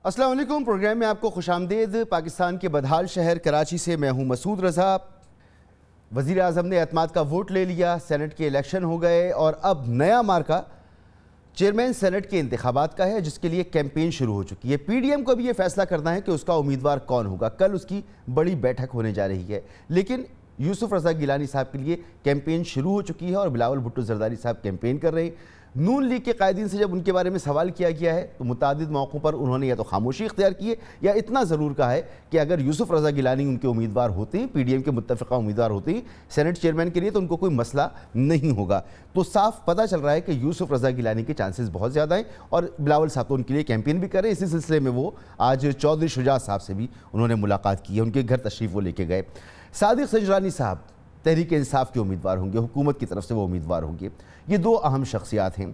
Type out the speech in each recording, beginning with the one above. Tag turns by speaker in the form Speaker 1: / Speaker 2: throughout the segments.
Speaker 1: السلام علیکم، پروگرام میں آپ کو خوش آمدید۔ پاکستان کے بدحال شہر کراچی سے میں ہوں مسعود رضا۔ وزیر اعظم نے اعتماد کا ووٹ لے لیا، سینٹ کے الیکشن ہو گئے اور اب نیا مارکا چیئرمین سینٹ کے انتخابات کا ہے، جس کے لیے کیمپین شروع ہو چکی ہے۔ پی ڈی ایم کو بھی یہ فیصلہ کرنا ہے کہ اس کا امیدوار کون ہوگا۔ کل اس کی بڑی بیٹھک ہونے جا رہی ہے، لیکن یوسف رضا گیلانی صاحب کے لیے کیمپین شروع ہو چکی ہے اور بلاول بھٹو زرداری صاحب کیمپین کر رہے ہیں۔ نون لیگ کے قائدین سے جب ان کے بارے میں سوال کیا گیا ہے تو متعدد موقعوں پر انہوں نے یا تو خاموشی اختیار کی ہے یا اتنا ضرور کہا ہے کہ اگر یوسف رضا گیلانی ان کے امیدوار ہوتے ہیں، پی ڈی ایم کے متفقہ امیدوار ہوتے ہیں سینٹ چیئرمین کے لیے، تو ان کو کوئی مسئلہ نہیں ہوگا۔ تو صاف پتہ چل رہا ہے کہ یوسف رضا گیلانی کے چانسز بہت زیادہ ہیں اور بلاول صاحب تو ان کے لیے کیمپین بھی کر رہے ہیں۔ اسی سلسلے میں وہ آج چودھری شجاع صاحب سے بھی انہوں نے ملاقات کی ہے، ان کے گھر تشریف وہ لے کے گئے۔ صادق سنجرانی صاحب تحریک انصاف کے امیدوار ہوں گے، حکومت کی طرف سے وہ امیدوار ہوں گے۔ یہ دو اہم شخصیات ہیں۔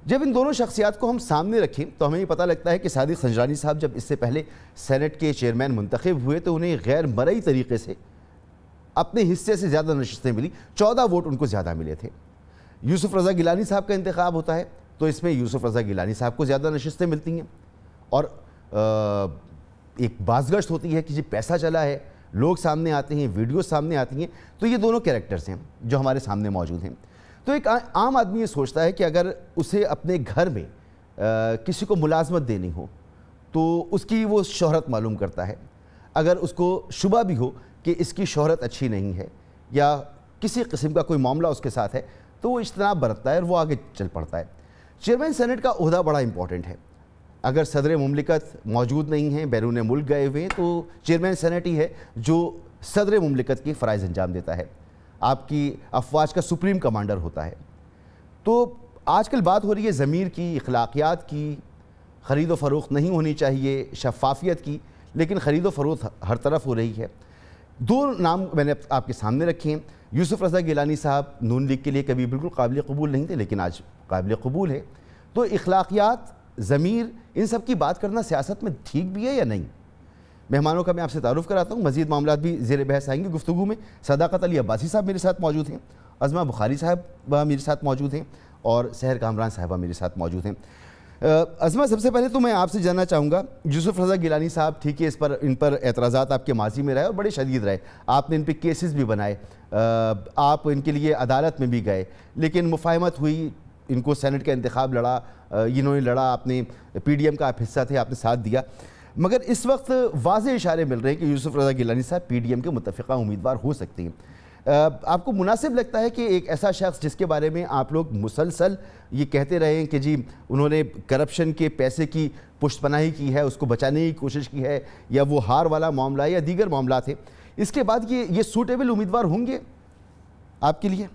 Speaker 1: جب ان دونوں شخصیات کو ہم سامنے رکھیں تو ہمیں یہ پتہ لگتا ہے کہ صادق سنجرانی صاحب جب اس سے پہلے سینٹ کے چیئرمین منتخب ہوئے تو انہیں غیر مرئی طریقے سے اپنے حصے سے زیادہ نشستیں ملی، 14 ووٹ ان کو زیادہ ملے تھے۔ یوسف رضا گیلانی صاحب کا انتخاب ہوتا ہے تو اس میں یوسف رضا گیلانی صاحب کو زیادہ نشستیں ملتی ہیں اور ایک بازگشت ہوتی ہے کہ جی پیسہ چلا ہے، لوگ سامنے آتے ہیں، ویڈیو سامنے آتی ہیں۔ تو یہ دونوں کریکٹرز ہیں جو ہمارے سامنے موجود ہیں۔ تو ایک عام آدمی یہ سوچتا ہے کہ اگر اسے اپنے گھر میں کسی کو ملازمت دینی ہو تو اس کی وہ شہرت معلوم کرتا ہے۔ اگر اس کو شبہ بھی ہو کہ اس کی شہرت اچھی نہیں ہے یا کسی قسم کا کوئی معاملہ اس کے ساتھ ہے تو وہ اجتناب برتتا ہے اور وہ آگے چل پڑتا ہے۔ چیئرمین سینٹ کا عہدہ بڑا امپورٹنٹ ہے۔ اگر صدر مملکت موجود نہیں ہیں، بیرون ملک گئے ہوئے ہیں، تو چیئرمین سینٹ ہی ہے جو صدر مملکت کی فرائض انجام دیتا ہے، آپ کی افواج کا سپریم کمانڈر ہوتا ہے۔ تو آج کل بات ہو رہی ہے ضمیر کی، اخلاقیات کی، خرید و فروخت نہیں ہونی چاہیے، شفافیت کی، لیکن خرید و فروخت ہر طرف ہو رہی ہے۔ دو نام میں نے آپ کے سامنے رکھے ہیں۔ یوسف رضا گیلانی صاحب نون لیگ کے لیے کبھی بالکل قابل قبول نہیں تھے، لیکن آج قابل قبول ہے۔ تو اخلاقیات، ضمیر، ان سب کی بات کرنا سیاست میں ٹھیک بھی ہے یا نہیں؟ مہمانوں کا میں آپ سے تعارف کراتا ہوں، مزید معاملات بھی زیر بحث آئیں گے گفتگو میں۔ صداقت علی عباسی صاحب میرے ساتھ موجود ہیں، عظمہ بخاری صاحب میرے ساتھ موجود ہیں اور سحر کامران صاحبہ میرے ساتھ موجود ہیں۔ عظمہ، سب سے پہلے تو میں آپ سے جاننا چاہوں گا، یوسف رضا گیلانی صاحب ٹھیک ہے، ان پر اعتراضات آپ کے ماضی میں رہے اور بڑے شدید رہے، آپ نے ان پہ کیسز بھی بنائے، آپ ان کے لیے عدالت میں بھی گئے، لیکن مفاہمت ہوئی، ان کو سینٹ کا انتخاب لڑا، انہوں نے لڑا، آپ نے پی ڈی ایم کا آپ حصہ تھے، آپ نے ساتھ دیا۔ مگر اس وقت واضح اشارے مل رہے ہیں کہ یوسف رضا گیلانی صاحب پی ڈی ایم کے متفقہ امیدوار ہو سکتے ہیں۔ آپ کو مناسب لگتا ہے کہ ایک ایسا شخص جس کے بارے میں آپ لوگ مسلسل یہ کہتے رہے ہیں کہ جی انہوں نے کرپشن کے پیسے کی پشت پناہی کی ہے، اس کو بچانے کی کوشش کی ہے، یا وہ ہار والا معاملہ ہے یا دیگر معاملات ہیں، اس کے بعد یہ سوٹیبل امیدوار ہوں گے آپ کے لیے؟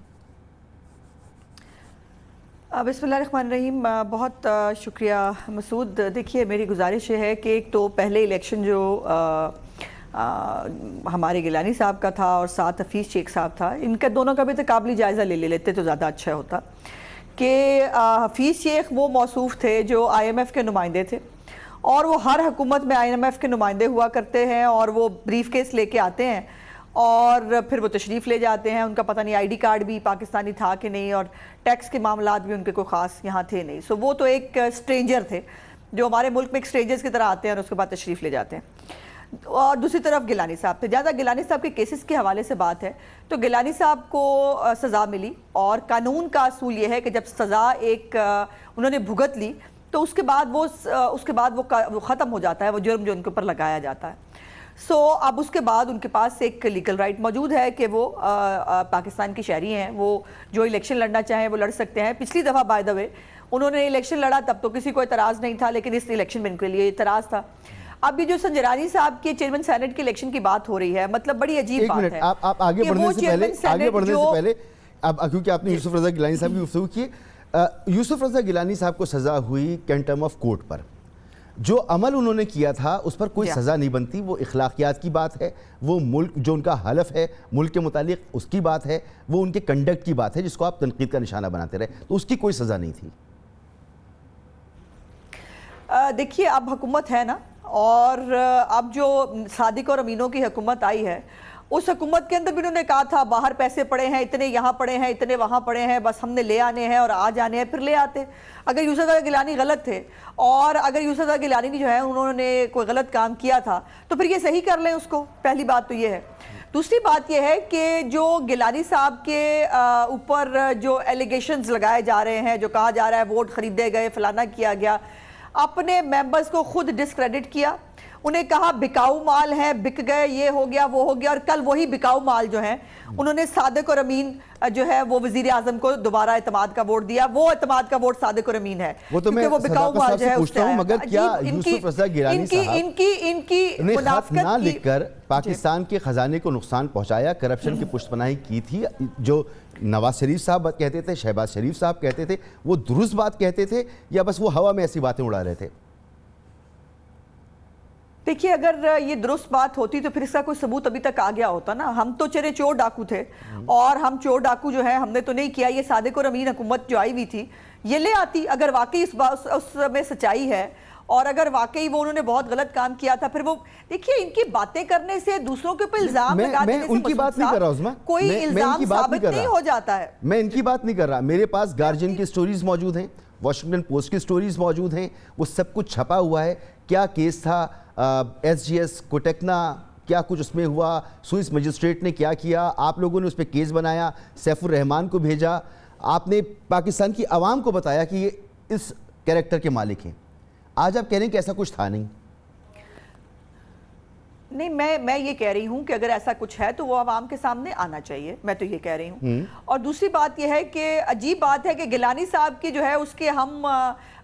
Speaker 2: بسم اللہ الرحمن الرحیم۔ بہت شکریہ مسعود۔ دیکھیے، میری گزارش یہ ہے کہ ایک تو پہلے الیکشن جو ہمارے گیلانی صاحب کا تھا اور ساتھ حفیظ شیخ صاحب تھا، ان کا دونوں کا بھی تقابلی جائزہ لے لیتے تو زیادہ اچھا ہوتا کہ حفیظ شیخ وہ موصوف تھے جو آئی ایم ایف کے نمائندے تھے اور وہ ہر حکومت میں آئی ایم ایف کے نمائندے ہوا کرتے ہیں اور وہ بریف کیس لے کے آتے ہیں اور پھر وہ تشریف لے جاتے ہیں۔ ان کا پتہ نہیں آئی ڈی کارڈ بھی پاکستانی تھا کہ نہیں اور ٹیکس کے معاملات بھی ان کے کوئی خاص یہاں تھے نہیں۔ سو وہ تو ایک سٹرینجر تھے جو ہمارے ملک میں ایک سٹرینجرز کی طرح آتے ہیں اور اس کے بعد تشریف لے جاتے ہیں۔ اور دوسری طرف گیلانی صاحب تھے۔ جہاں گیلانی صاحب کے کیسز کے حوالے سے بات ہے تو گیلانی صاحب کو سزا ملی اور قانون کا اصول یہ ہے کہ جب سزا ایک انہوں نے بھگت لی تو اس کے بعد وہ ختم ہو جاتا ہے، وہ جرم جو ان کے اوپر لگایا جاتا ہے۔ اب اس کے بعد ان کے پاس ایک لیگل رائٹ موجود ہے کہ وہ پاکستان کی شہری ہیں، وہ جو الیکشن لڑنا چاہیں وہ لڑ سکتے ہیں۔ پچھلی دفعہ بائی دا وے انہوں نے الیکشن لڑا تب تو کسی کو اعتراض نہیں تھا، لیکن اس الیکشن میں ان کے لیے اعتراض تھا۔ اب یہ جو سنجرانی صاحب کے چیئرمین سینٹ کی الیکشن کی بات ہو رہی ہے، مطلب بڑی عجیب بات ہے۔
Speaker 1: آپ آگے بڑھنے سے پہلے اب کیونکہ آپ نے یوسف رضا گیلانی صاحب کی گفتگو کی، یوسف رضا گیلانی صاحب کو سزا ہوئی کنٹیم آف کورٹ پر، جو عمل انہوں نے کیا تھا اس پر کوئی سزا نہیں بنتی، وہ اخلاقیات کی بات ہے، وہ ملک جو ان کا حلف ہے ملک کے متعلق اس کی بات ہے، وہ ان کے کنڈکٹ کی بات ہے جس کو آپ تنقید کا نشانہ بناتے رہے، تو اس کی کوئی سزا نہیں تھی۔
Speaker 2: دیکھیے، اب حکومت ہے نا، اور اب جو صادق اور امینوں کی حکومت آئی ہے اس حکومت کے اندر بھی انہوں نے کہا تھا باہر پیسے پڑے ہیں اتنے، یہاں پڑے ہیں اتنے، وہاں پڑے ہیں، بس ہم نے لے آنے ہیں اور آ جانے ہیں، پھر لے آتے۔ اگر یوسف زائی گیلانی غلط تھے اور اگر یوسف زائی گیلانی جو ہے انہوں نے کوئی غلط کام کیا تھا تو پھر یہ صحیح کر لیں اس کو، پہلی بات تو یہ ہے۔ دوسری بات یہ ہے کہ جو گیلانی صاحب کے اوپر جو ایلیگیشنز لگائے جا رہے ہیں، جو کہا جا رہا ہے ووٹ خریدے گئے، فلانا کیا گیا، اپنے ممبرز کو خود ڈسکریڈٹ کیا، انہیں کہا بکاؤ مال ہے، بک گئے، یہ ہو گیا وہ ہو گیا، اور کل وہی بکاؤ مال جو ہیں انہوں نے صادق اور امین جو ہے وہ وزیر اعظم کو دوبارہ اعتماد کا ووٹ دیا۔ وہ اعتماد کا ووٹ صادق اور امین ہے،
Speaker 1: وہ تو میں صداقت صاحب سے پوچھتا ہوں، مگر کیا یوسف رضا گیلانی صاحب نے خط نہ لکھ کر پاکستان کے خزانے کو نقصان پہنچایا، کرپشن کی پشت پناہی کی تھی؟ جو نواز شریف صاحب کہتے تھے، شہباز شریف صاحب کہتے تھے، وہ درست بات کہتے تھے یا بس وہ ہوا میں ایسی باتیں اڑا رہے تھے؟
Speaker 2: دیکھیے اگر یہ درست بات ہوتی تو پھر اس کا کوئی ثبوت ابھی تک آ گیا ہوتا نا۔ ہم تو چرے چور ڈاکو تھے اور ہم چور ڈاکو جو ہے ہم نے تو نہیں کیا، یہ صادق اور امین حکومت جو آئی ہوئی تھی یہ لے آتی۔ اگر واقعی اس میں سچائی ہے اور اگر واقعی وہ انہوں نے بہت غلط کام کیا تھا، پھر وہ دیکھیے ان کی باتیں کرنے سے، دوسروں کے اوپر الزام لگا دینے سے
Speaker 1: ان کی بات نہیں کر رہا عظمیٰ،
Speaker 2: کوئی الزام ثابت نہیں ہو جاتا ہے۔
Speaker 1: میں ان کی بات نہیں کر رہا، میرے پاس گارجین کی سٹوریز موجود ہیں، واشنگٹن پوسٹ کی سٹوریز موجود ہیں، وہ سب کچھ چھپا ہوا ہے۔ کیا کیس تھا ایس جی ایس کوٹیکنا، کیا کچھ اس میں ہوا، سوئس مجسٹریٹ نے کیا کیا، آپ لوگوں نے اس پہ کیس بنایا، سیف الرحمان کو بھیجا، آپ نے پاکستان کی عوام کو بتایا کہ یہ اس کیریکٹر کے مالک ہیں۔ آج آپ کہہ رہے ہیں کہ ایسا کچھ تھا نہیں۔
Speaker 2: نہیں، میں یہ کہہ رہی ہوں کہ اگر ایسا کچھ ہے تو وہ عوام کے سامنے آنا چاہیے، میں تو یہ کہہ رہی ہوں۔ اور دوسری بات یہ ہے کہ عجیب بات ہے کہ گیلانی صاحب کی جو ہے اس کے ہم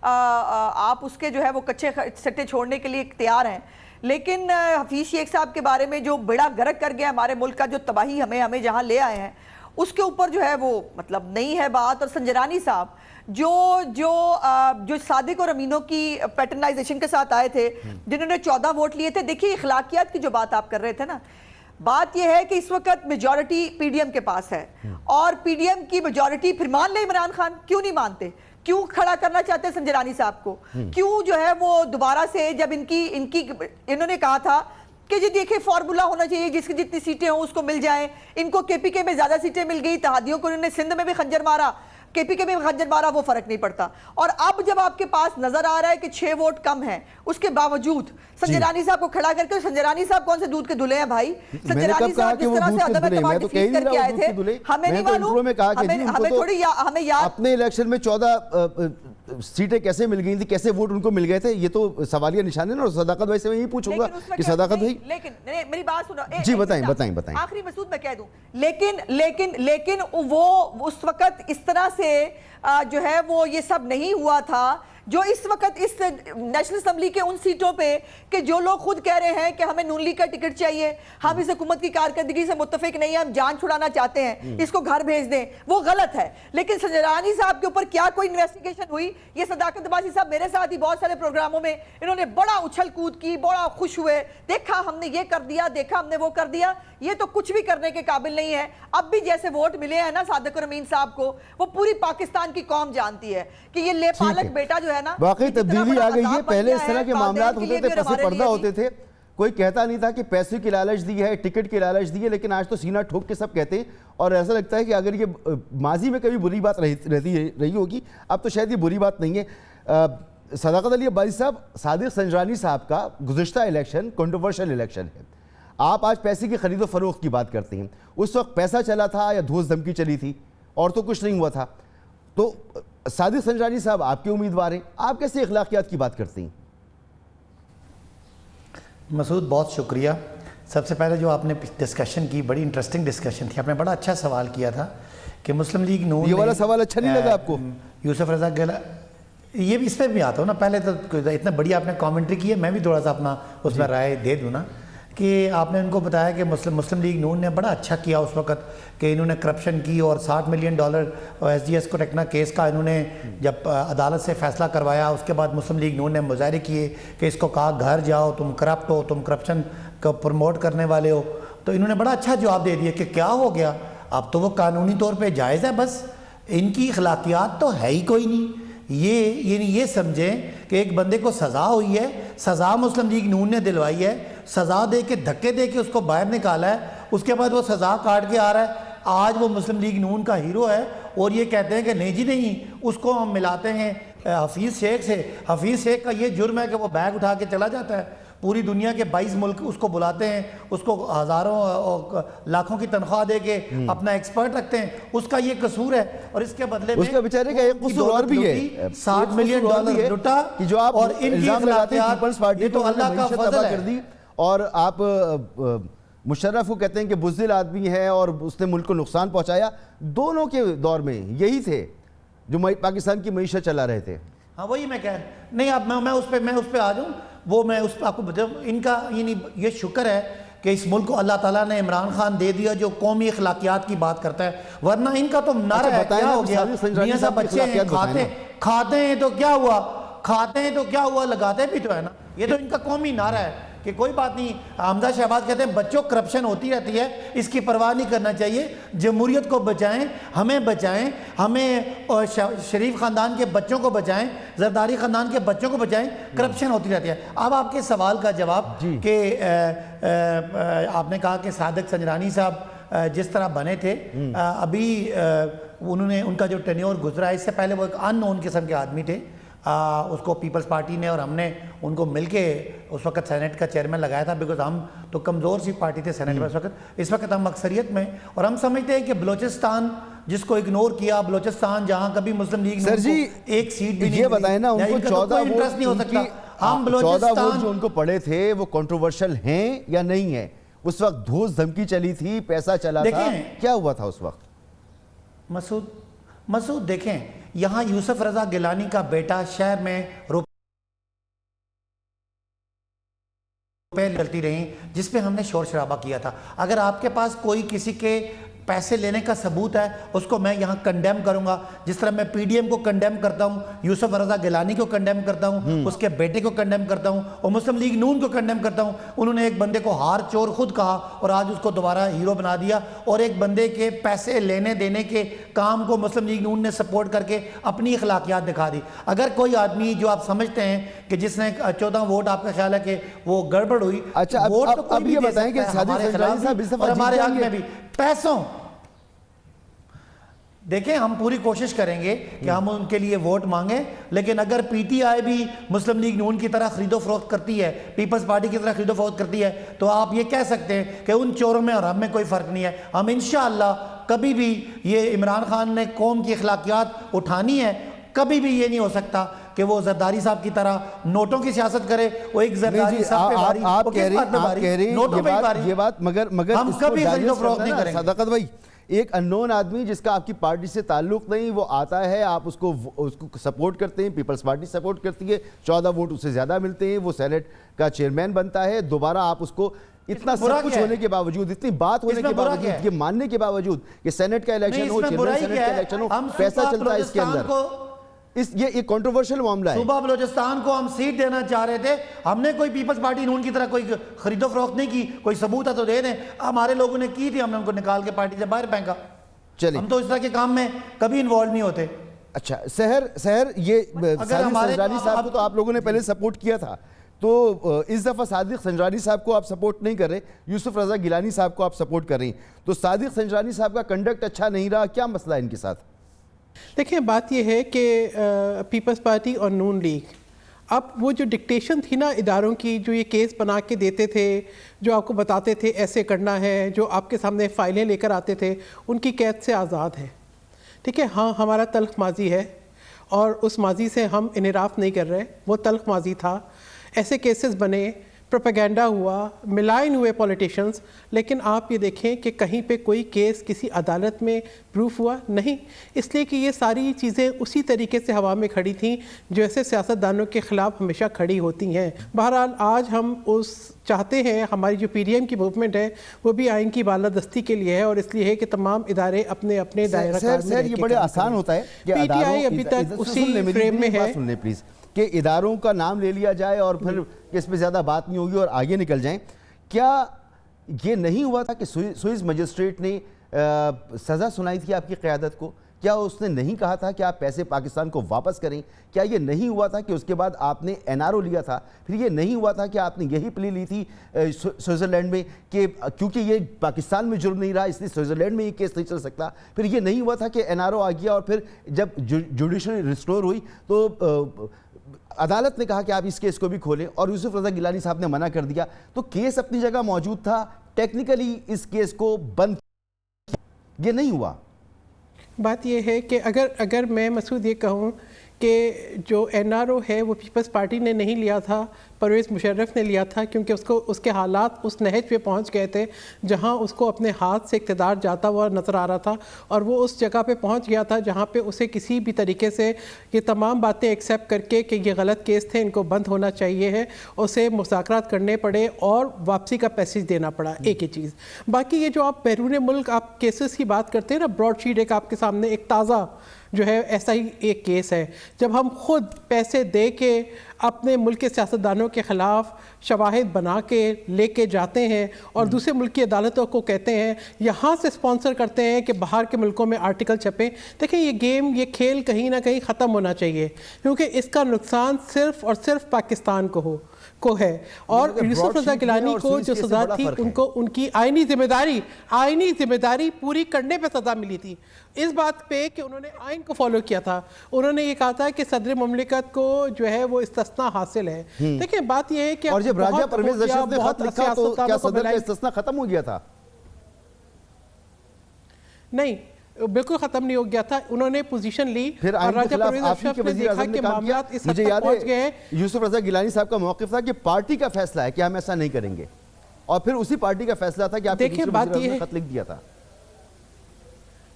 Speaker 2: آپ اس کے جو ہے وہ کچے سٹے چھوڑنے کے لیے تیار ہیں، لیکن حفیظ شیخ صاحب کے بارے میں جو بیڑا غرق کر گیا ہمارے ملک کا، جو تباہی ہمیں جہاں لے آئے ہیں، اس کے اوپر جو ہے وہ مطلب نہیں ہے بات۔ اور سنجرانی صاحب جو صادق اور امینوں کی پیٹرنائزیشن کے ساتھ آئے تھے، جنہوں نے 14 ووٹ لیے تھے، دیکھیے اخلاقیات کی جو بات آپ کر رہے تھے نا، بات یہ ہے کہ اس وقت میجورٹی پی ڈی ایم کے پاس ہے اور پی ڈی ایم کی میجورٹی پھر مان لے عمران خان، کیوں نہیں مانتے؟ کیوں کھڑا کرنا چاہتے سنجرانی صاحب کو؟ کیوں جو ہے وہ دوبارہ سے جب انہوں نے کہا تھا کہ جی دیکھیں فارمولا ہونا چاہیے، جس کی جتنی سیٹیں ہوں اس کو مل جائیں، ان کو کے پی کے میں زیادہ سیٹیں مل گئی، اتحادیوں کو انہوں نے سندھ میں بھی خنجر مارا، کے پی کے میں خنجر مارا، وہ فرق نہیں پڑتا۔ اور اب جب آپ کے پاس نظر آ رہا ہے کہ 6 ووٹ کم ہیں، اس کے باوجود سنجرانی صاحب کو کھڑا کر کے، سنجرانی صاحب کون سے دودھ کے دھلے ہیں بھائی؟ سنجرانی صاحب جس طرح سے عدم اعتماد ڈیفیٹ کر کے آئے تھے، ہمیں نہیں معلوم، ہمیں تھوڑی ہمیں یاد
Speaker 1: اپنے الیکشن میں 14 سیٹیں کیسے مل گئی تھی، کیسے ووٹ ان کو مل گئے تھے، یہ تو سوالیہ نشان ہے نا۔ اور صداقت بھائی سے میں یہی پوچھوں گا کہ صداقت بھائی،
Speaker 2: لیکن میری بات سنو،
Speaker 1: جی بتائیں
Speaker 2: آخری مسعود میں کہہ دوں، لیکن وہ اس وقت اس طرح سے جو ہے وہ یہ سب نہیں ہوا تھا جو اس وقت اس نیشنل اسمبلی کے ان سیٹوں پہ کہ جو لوگ خود کہہ رہے ہیں کہ ہمیں نون لیگ کا ٹکٹ چاہیے، ہم اس حکومت کی کارکردگی سے متفق نہیں ہیں، ہم جان چھڑانا چاہتے ہیں، اس کو گھر بھیج دیں، وہ غلط ہے۔ لیکن سنجرانی صاحب کے اوپر کیا کوئی انویسٹیگیشن ہوئی؟ یہ صداقت باسی صاحب میرے ساتھ ہی بہت سارے پروگراموں میں انہوں نے بڑا اچھل کود کی، بڑا خوش ہوئے، دیکھا ہم نے یہ کر دیا، دیکھا ہم نے وہ کر دیا۔ یہ تو کچھ بھی کرنے کے قابل نہیں ہے۔ اب بھی جیسے ووٹ ملے ہیں نا صادق اور امین صاحب کو، وہ پوری پاکستان کی قوم جانتی ہے کہ یہ لے پالک بیٹا جو ہے نا،
Speaker 1: واقعی تبدیلی آ گئی ہے۔ پہلے اس طرح کے معاملات ہوتے تھے، پس پردہ ہوتے تھے، کوئی کہتا نہیں تھا کہ پیسے کی لالچ دی ہے، ٹکٹ کی لالچ دی ہے، لیکن آج تو سینہ ٹھوک کے سب کہتے ہیں۔ اور ایسا لگتا ہے کہ اگر یہ ماضی میں کبھی بری بات رہی ہوگی، اب تو شاید یہ بری بات نہیں ہے۔ صداقت علی عباسی صاحب، صادق سنجرانی صاحب کا گزشتہ الیکشن کنٹروورشل الیکشن ہے۔ آپ آج پیسے کی خرید و فروخت کی بات کرتے ہیں، اس وقت پیسہ چلا تھا یا دھوس دھمکی چلی تھی اور تو کچھ نہیں ہوا تھا؟ تو صادق سنجرانی صاحب آپ کے امیدوار ہیں، آپ کیسے اخلاقیات کی بات کرتے ہیں؟
Speaker 3: مسعود بہت شکریہ۔ سب سے پہلے جو آپ نے ڈسکشن کی، بڑی انٹرسٹنگ ڈسکشن تھی، آپ نے بڑا اچھا سوال کیا تھا کہ مسلم لیگ نون،
Speaker 1: یہ والا سوال اچھا نہیں لگا آپ کو؟
Speaker 3: یوسف رضا گیلانی، یہ بھی اس پہ بھی آتا ہوں نا، پہلے تو اتنا بڑی آپ نے کامنٹری کی ہے، میں بھی تھوڑا سا اپنا اس میں رائے دے دوں نا، کہ آپ نے ان کو بتایا کہ مسلم لیگ نون نے بڑا اچھا کیا اس وقت کہ انہوں نے کرپشن کی اور $60 million S G S Cotecna case کا انہوں نے جب عدالت سے فیصلہ کروایا، اس کے بعد مسلم لیگ نون نے مظاہرے کیے کہ اس کو کہا گھر جاؤ، تم کرپٹ ہو، تم کرپشن کو پروموٹ کرنے والے ہو، تو انہوں نے بڑا اچھا جواب دے دیا کہ کیا ہو گیا، اب تو وہ قانونی طور پہ جائز ہے، بس ان کی اخلاقیات تو ہے ہی کوئی نہیں۔ یہ سمجھیں کہ ایک بندے کو سزا ہوئی ہے، سزا مسلم لیگ نون نے دلوائی ہے، سزا دے کے دھکے دے کے اس کو باہر نکالا ہے، اس کے بعد وہ سزا کاٹ کے آ رہا ہے، آج وہ مسلم لیگ نون کا ہیرو ہے، اور یہ کہتے ہیں کہ نہیں جی نہیں، اس کو ہم ملاتے ہیں حفیظ شیخ سے۔ حفیظ شیخ کا یہ جرم ہے کہ وہ بیگ اٹھا کے چلا جاتا ہے، پوری دنیا کے 22 ملک اس کو بلاتے ہیں، اس کو ہزاروں لاکھوں کی تنخواہ دے کے اپنا ایکسپرٹ رکھتے ہیں، اس کا یہ قصور ہے، اور اس کے بدلے میں
Speaker 1: اس کا بیچارے کا ایک قصور اور بھی ہے،
Speaker 3: 60 ملین ڈالر لٹا،
Speaker 1: کہ جو آپ
Speaker 3: اور ان کی
Speaker 1: الزام لگاتے ہیں پیپلز پارٹی
Speaker 3: یہ تو اللہ کا فضل
Speaker 1: کر دی،
Speaker 3: ہے۔
Speaker 1: اور آپ مشرف کو کہتے ہیں کہ بزدل آدمی ہے اور اس نے ملک کو نقصان پہنچایا۔ دونوں کے دور میں یہی تھے جو پاکستان کی معیشت چلا رہے تھے۔
Speaker 3: ہاں وہی میں کہہ نہیں، اب میں اس پہ آ جاؤں، وہ میں اس پہ آپ کو بتاؤں، ان کا یہ شکر ہے کہ اس ملک کو اللہ تعالیٰ نے عمران خان دے دیا جو قومی اخلاقیات کی بات کرتا ہے، ورنہ ان کا تو نعرہ ہے کیا ہو گیا، میاں صاحب بچے ہیں، کھاتے ہیں تو کیا ہوا، کھاتے ہیں تو کیا ہوا، لگاتے بھی تو ہے نا، یہ تو ان کا قومی نعرہ ہے کہ کوئی بات نہیں۔ حمزہ شہباز کہتے ہیں بچوں کرپشن ہوتی رہتی ہے، اس کی پرواہ نہیں کرنا چاہیے، جمہوریت کو بچائیں، ہمیں بچائیں، ہمیں شریف خاندان کے بچوں کو بچائیں، زرداری خاندان کے بچوں کو بچائیں، کرپشن ہوتی رہتی ہے۔ اب آپ کے سوال کا جواب کہ آپ نے کہا کہ صادق سنجرانی صاحب جس طرح بنے تھے، ابھی انہوں نے ان کا جو ٹینیور گزرا ہے، اس سے پہلے وہ ایک ان نون قسم کے آدمی تھے، اس کو پیپلز پارٹی نے اور ہم نے ان کو مل کے اس وقت سینٹ کا چیئرمین لگایا تھا، بیکاز ہم تو کمزور سی پارٹی تھے سینٹ میں اس وقت ہم اکثریت میں، اور ہم سمجھتے ہیں کہ بلوچستان جس کو اگنور کیا، بلوچستان جہاں کبھی مسلم لیگ
Speaker 1: سر جی
Speaker 3: ایک سیٹ بھی نہیں،
Speaker 1: یہ بتائیں نا، ان کو 14
Speaker 3: انٹرسٹ نہیں ہو سکتا، ہم
Speaker 1: 14 ووٹ
Speaker 3: بلوچستان
Speaker 1: جو ان کو پڑے تھے وہ کنٹروورشل ہیں یا نہیں ہیں؟ اس وقت دھوس دھمکی چلی تھی، پیسہ چلا تھا، کیا ہوا تھا اس وقت؟
Speaker 3: مسعود دیکھیں، یہاں یوسف رضا گیلانی کا بیٹا شہر میں روپے چلتی رہیں جس پہ ہم نے شور شرابہ کیا تھا۔ اگر آپ کے پاس کوئی کسی کے پیسے لینے کا ثبوت ہے، اس کو میں یہاں کنڈیم کروں گا، جس طرح میں پی ڈی ایم کو کنڈیم کرتا ہوں، یوسف رضا گیلانی کو کنڈیم کرتا ہوں، اس کے بیٹے کو کنڈیم کرتا ہوں، اور مسلم لیگ نون کو کنڈیم کرتا ہوں۔ انہوں نے ایک بندے کو ہار چور خود کہا اور آج اس کو دوبارہ ہیرو بنا دیا، اور ایک بندے کے پیسے لینے دینے کے کام کو مسلم لیگ نون نے سپورٹ کر کے اپنی اخلاقیات دکھا دی۔ اگر کوئی آدمی جو آپ سمجھتے ہیں کہ جس نے 14 ووٹ آپ کا خیال ہے کہ وہ گڑبڑ ہوئی، ووٹ تو کوئی بھی دے سکتا ہے، ہمارے خلاف بھی اور ہمارے حق میں بھی۔ پیسوں دیکھیں، ہم پوری کوشش کریں گے کہ ہم ان کے لیے ووٹ مانگیں، لیکن اگر پی ٹی آئی بھی مسلم لیگ نون کی طرح خرید و فروخت کرتی ہے، پیپلز پارٹی کی طرح خرید و فروخت کرتی ہے، تو آپ یہ کہہ سکتے ہیں کہ ان چوروں میں اور ہم میں کوئی فرق نہیں ہے۔ ہم انشاءاللہ کبھی بھی یہ عمران خان نے قوم کی اخلاقیات اٹھانی ہے، کبھی بھی یہ نہیں ہو سکتا کہ وہ زرداری صاحب کی طرح نوٹوں کی سیاست کرے، وہ ایک زرداری صاحب پہ باری،
Speaker 1: آپ کہہ رہے ہیں یہ بات، مگر
Speaker 3: ہم کبھی خرید و فروخت نہیں کریں گے۔
Speaker 1: صداقت بھائی، ایک انون آدمی جس کا آپ کی پارٹی سے تعلق نہیں، وہ آتا ہے، آپ اس کو سپورٹ کرتے ہیں، پیپلز پارٹی سپورٹ کرتی ہے، 14 ووٹ اس سے زیادہ ملتے ہیں، وہ سینٹ کا چیئرمین بنتا ہے، دوبارہ آپ اس کو اتنا سب کچھ ہونے کے باوجود، اتنی بات ہونے کے باوجود، یہ ماننے کے باوجود کہ سینٹ کا الیکشن ہو، چیئرمین سینٹ کا الیکشن ہو، پیسہ چلتا ہے اس کے اندر، یہ کنٹروورشل معاملہ ہے۔
Speaker 3: صوبہ بلوچستان کو ہم سیٹ دینا چاہ رہے تھے، ہم نے کوئی پیپلز پارٹی نون کی طرح کوئی خرید و فروخت نہیں کی، کوئی ثبوت ہے تو دے دیں، ہمارے لوگوں نے کی تھی، ہم نے ان کو نکال کے پارٹی سے باہر پھینکا۔ ہم تو اس طرح کے کام میں کبھی انوالو نہیں ہوتے۔
Speaker 1: اچھا سحر، یہ صادق سنجرانی صاحب کو تو آپ لوگوں نے پہلے سپورٹ کیا تھا، تو اس دفعہ صادق سنجرانی صاحب کو آپ سپورٹ نہیں کر رہے، یوسف رضا گیلانی صاحب کو آپ سپورٹ کر رہے ہیں، تو صادق سنجرانی صاحب کا کنڈکٹ اچھا نہیں رہا، کیا مسئلہ ہے ان کے ساتھ؟
Speaker 4: دیکھیں، بات یہ ہے کہ پیپلز پارٹی اور نون لیگ، اب وہ جو ڈکٹیشن تھی نا اداروں کی، جو یہ کیس بنا کے دیتے تھے، جو آپ کو بتاتے تھے ایسے کرنا ہے، جو آپ کے سامنے فائلیں لے کر آتے تھے، ان کی قید سے آزاد ہے۔ ٹھیک ہے، ہاں ہمارا تلخ ماضی ہے اور اس ماضی سے ہم انحراف نہیں کر رہے، وہ تلخ ماضی تھا، ایسے کیسز بنے، پروپیگنڈا ہوا، ملائن ہوئے پولیٹیشنز، لیکن آپ یہ دیکھیں کہ کہیں پہ کوئی کیس کسی عدالت میں پروف ہوا نہیں، اس لیے کہ یہ ساری چیزیں اسی طریقے سے ہوا میں کھڑی تھیں جو ایسے سیاستدانوں کے خلاف ہمیشہ کھڑی ہوتی ہیں۔ بہرحال آج ہم چاہتے ہیں، ہماری جو پی ڈی ایم کی موومنٹ ہے وہ بھی آئین کی بالادستی کے لیے ہے، اور اس لیے ہے کہ تمام ادارے اپنے اپنے دائرہ کار میں
Speaker 1: یہ بڑے آسان ہوتا ہے کہ
Speaker 4: پی ٹی آئی ابھی تک اسی فریم میں ہے
Speaker 1: پلیز کہ اداروں کا نام لے لیا جائے اور پھر اس پہ زیادہ بات نہیں ہوگی اور آگے نکل جائیں۔ کیا یہ نہیں ہوا تھا کہ سوئس مجسٹریٹ نے سزا سنائی تھی آپ کی قیادت کو؟ کیا اس نے نہیں کہا تھا کہ آپ پیسے پاکستان کو واپس کریں؟ کیا یہ نہیں ہوا تھا کہ اس کے بعد آپ نے NRO لیا تھا؟ پھر یہ نہیں ہوا تھا کہ آپ نے یہی پلی لی تھی سوئٹزرلینڈ میں کہ کیونکہ یہ پاکستان میں جرم نہیں رہا اس لیے سوئٹزرلینڈ میں یہ کیس نہیں چل سکتا؟ پھر یہ نہیں ہوا تھا کہ NRO آ گیا اور پھر جب جوڈیشل ریسٹور ہوئی تو عدالت نے کہا کہ آپ اس کیس کو بھی کھولیں اور یوسف رضا گیلانی صاحب نے منع کر دیا؟ تو کیس اپنی جگہ موجود تھا، ٹیکنیکلی اس کیس کو بند یہ نہیں ہوا۔
Speaker 4: بات یہ ہے کہ اگر میں مسعود یہ کہوں کہ جو NRO ہے وہ پیپلز پارٹی نے نہیں لیا تھا، پرویز مشرف نے لیا تھا، کیونکہ اس کے حالات اس نہج پہ پہنچ گئے تھے جہاں اس کو اپنے ہاتھ سے اقتدار جاتا ہوا نظر آ رہا تھا، اور وہ اس جگہ پہ پہنچ گیا تھا جہاں پہ اسے کسی بھی طریقے سے یہ تمام باتیں ایکسیپٹ کر کے کہ یہ غلط کیس تھے، ان کو بند ہونا چاہیے ہے، اسے مذاکرات کرنے پڑے اور واپسی کا پیسج دینا پڑا۔ ایک ہی چیز، باقی یہ جو آپ بیرون ملک آپ کیسز کی بات کرتے ہیں نا، براڈ شیٹ ایک آپ کے سامنے ایک تازہ جو ہے ایسا ہی ایک کیس ہے، جب ہم خود پیسے دے کے اپنے ملک کے سیاستدانوں کے خلاف شواہد بنا کے لے کے جاتے ہیں اور دوسرے ملک کی عدالتوں کو کہتے ہیں، یہاں سے سپانسر کرتے ہیں کہ باہر کے ملکوں میں آرٹیکل چھپیں۔ دیکھیں یہ گیم، یہ کھیل کہیں نہ کہیں ختم ہونا چاہیے، کیونکہ اس کا نقصان صرف اور صرف پاکستان کو ہے، اور یوسف رضا گیلانی کو جو سزا تھی ان کو ان کی آئینی ذمہ داری پوری کرنے پہ سزا ملی تھی، اس بات پہ کہ انہوں نے آئین کو فالو کیا تھا۔ انہوں نے یہ کہا تھا کہ صدر مملکت کو جو ہے وہ استثناء حاصل ہے۔ دیکھیں بات یہ ہے کہ
Speaker 1: اور جب راجہ پرویز اشرف نے خط لکھا تو کیا صدر کا استثناء ختم ہو گیا تھا؟
Speaker 4: نہیں، بالکل ختم نہیں ہو گیا تھا، انہوں نے پوزیشن لی
Speaker 1: پھر
Speaker 4: اور راجہ پرویز اشرف نے دیکھا کہ معاملات اس حد تک پہنچ گئے ہیں۔
Speaker 1: یوسف رضا گیلانی صاحب کا موقف تھا کہ پارٹی کا فیصلہ ہے کہ ہم ایسا نہیں کریں گے، اور پھر اسی پارٹی کا فیصلہ تھا کہ آپ نے دوسرے خط لکھ دیا تھا۔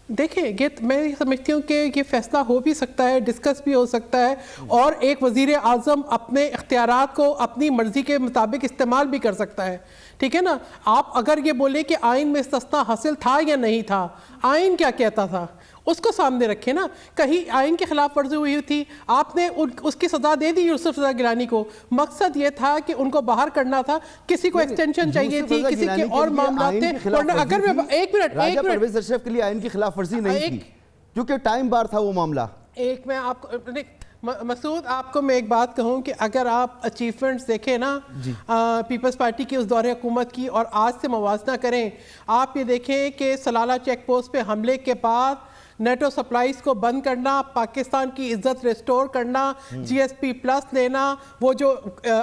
Speaker 4: دیکھیں یہ میں سمجھتی ہوں کہ یہ فیصلہ ہو بھی سکتا ہے، ڈسکس بھی ہو سکتا ہے، اور ایک وزیر اعظم اپنے اختیارات کو اپنی مرضی کے مطابق استعمال بھی کر سکتا ہے، ٹھیک ہے نا۔ آپ اگر یہ بولے کہ آئین میں استثناء حاصل تھا یا نہیں تھا، آئین کیا کہتا تھا اس کو سامنے رکھے نا، کہیں آئین کی خلاف ورزی ہوئی تھی، آپ نے اس کی سزا دے دی یوسف رضا گیلانی کو، مقصد یہ تھا کہ ان کو باہر کرنا تھا، کسی کو ایکسٹینشن چاہیے تھی، کسی کے اور معاملات تھے، ورنہ اگر میں ایک منٹ
Speaker 1: راجہ پرویز اشرف کے لیے آئین کی خلاف ورزی نہیں تھی کیونکہ ٹائم بار تھا وہ معاملہ۔
Speaker 4: ایک میں آپ کو مسعود آپ کو میں ایک بات کہوں کہ اگر آپ اچیومنٹس دیکھیں نا پیپلز پارٹی کی اس دور حکومت کی اور آج سے موازنہ کریں، آپ یہ دیکھیں کہ سلالہ چیک پوسٹ پہ حملے کے بعد نیٹو سپلائز کو بند کرنا، پاکستان کی عزت ریسٹور کرنا، GSP پلس لینا، وہ جو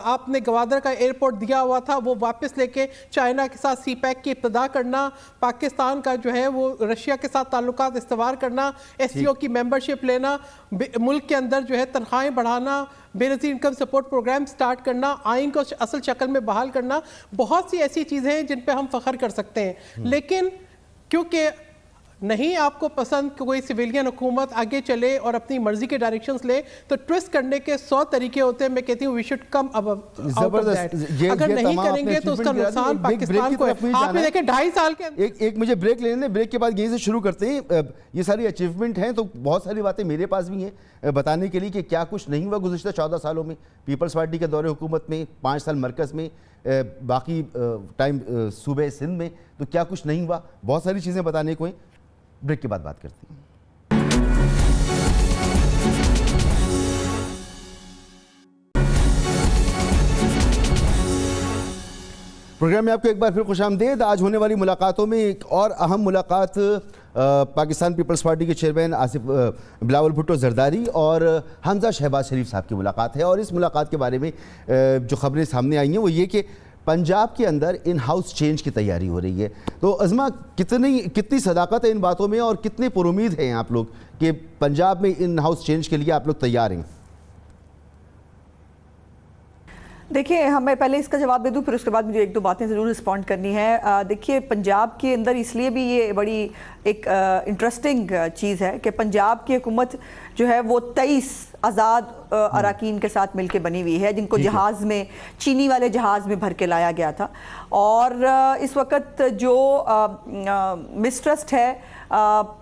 Speaker 4: آپ نے گوادر کا ایئرپورٹ دیا ہوا تھا وہ واپس لے کے چائنا کے ساتھ سی پیک کی ابتدا کرنا، پاکستان کا جو ہے وہ رشیا کے ساتھ تعلقات استوار کرنا، SCO کی ممبرشپ لینا، ملک کے اندر جو ہے تنخواہیں بڑھانا، بے نظیر انکم سپورٹ پروگرام سٹارٹ کرنا، آئین کو اصل شکل میں بحال کرنا، بہت سی ایسی چیزیں ہیں جن پہ ہم فخر کر سکتے ہیں۔ لیکن کیونکہ نہیں آپ کو پسند کہ کوئی سویلین حکومت آگے چلے اور اپنی مرضی کے ڈائریکشنز لے، تو ٹویسٹ کرنے کے 100 طریقے ہوتے ہیں۔ میں کہتی ہوں we should come out of that۔ اگر نہیں کریں گے تو اس کا نقصان پاکستان کو ہے۔ آپ نے دیکھیں 2.5 سال کے
Speaker 1: ایک مجھے بریک لینے دیں، بریک کے بعد یہیں سے شروع کرتے ہیں۔ یہ ساری اچیومنٹ ہیں تو بہت ساری باتیں میرے پاس بھی ہیں بتانے کے لیے کہ کیا کچھ نہیں ہوا گزشتہ 14 سالوں میں پیپلز پارٹی کے دور حکومت میں، 5 سال مرکز میں، باقی ٹائم صوبہ سندھ میں، تو کیا کچھ نہیں ہوا، بہت ساری چیزیں بتانے کو ہیں۔ بریک کے بعد بات کرتے ہیں۔ پروگرام میں آپ کو ایک بار پھر خوش آمدید۔ آج ہونے والی ملاقاتوں میں ایک اور اہم ملاقات پاکستان پیپلز پارٹی کے چیئرمین آصف بلاول بھٹو زرداری اور حمزہ شہباز شریف صاحب کی ملاقات ہے، اور اس ملاقات کے بارے میں جو خبریں سامنے آئی ہیں وہ یہ کہ پنجاب کے اندر ان ہاؤس چینج کی تیاری ہو رہی ہے۔ تو عظمہ کتنی صداقت ہے ان باتوں میں اور کتنے پر امید ہیں آپ لوگ کہ پنجاب میں ان ہاؤس چینج کے لیے آپ لوگ تیار ہیں؟
Speaker 2: دیکھیے ہمیں پہلے اس کا جواب دے دوں، پھر اس کے بعد مجھے ایک دو باتیں ضرور رسپونڈ کرنی ہے۔ دیکھیے پنجاب کے اندر اس لیے بھی یہ بڑی ایک انٹرسٹنگ چیز ہے کہ پنجاب کی حکومت جو ہے وہ 23 آزاد اراکین کے ساتھ مل کے بنی ہوئی ہے، جن کو جہاز میں، چینی والے جہاز میں بھر کے لایا گیا تھا، اور اس وقت جو مسٹرسٹ ہے،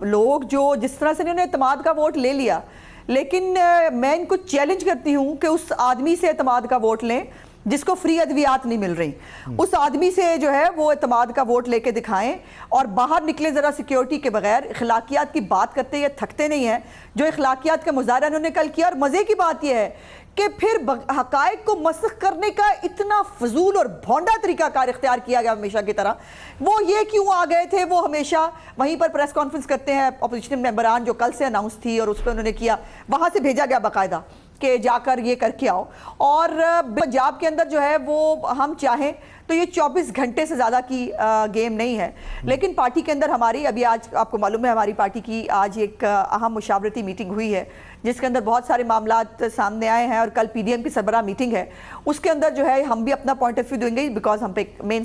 Speaker 2: لوگ جو جس طرح سے انہوں نے اعتماد کا ووٹ لے لیا، لیکن میں ان کو چیلنج کرتی ہوں کہ اس آدمی سے اعتماد کا ووٹ لیں جس کو فری ادویات نہیں مل رہی، اس آدمی سے جو ہے وہ اعتماد کا ووٹ لے کے دکھائیں اور باہر نکلے ذرا سیکیورٹی کے بغیر. اخلاقیات کی بات کرتے یہ تھکتے نہیں ہیں. جو اخلاقیات کا مظاہرہ انہوں نے کل کیا، اور مزے کی بات یہ ہے کہ پھر حقائق کو مسخ کرنے کا اتنا فضول اور بھونڈا طریقہ کار اختیار کیا گیا ہمیشہ کی طرح. وہ یہ کیوں آ گئے تھے، وہ ہمیشہ وہیں پر پریس کانفرنس کرتے ہیں اپوزیشن ممبران، جو کل سے اناؤنس تھی اور اس پہ انہوں نے کیا، وہاں سے بھیجا گیا باقاعدہ کہ جا کر یہ کر کے آؤ. اور پنجاب کے اندر جو ہے وہ ہم چاہیں تو یہ 24 گھنٹے سے زیادہ کی گیم نہیں ہے. لیکن پارٹی کے اندر ہماری ابھی آج آپ کو معلوم ہے ہماری پارٹی کی آج ایک اہم مشاورتی میٹنگ ہوئی ہے جس کے اندر بہت سارے معاملات سامنے آئے ہیں، اور کل پی ڈی ایم کی سربراہ میٹنگ ہے. اس کے اندر جو ہے ہم بھی اپنا پوائنٹ آف ویو دیں گے، بیکاز ہم پہ مین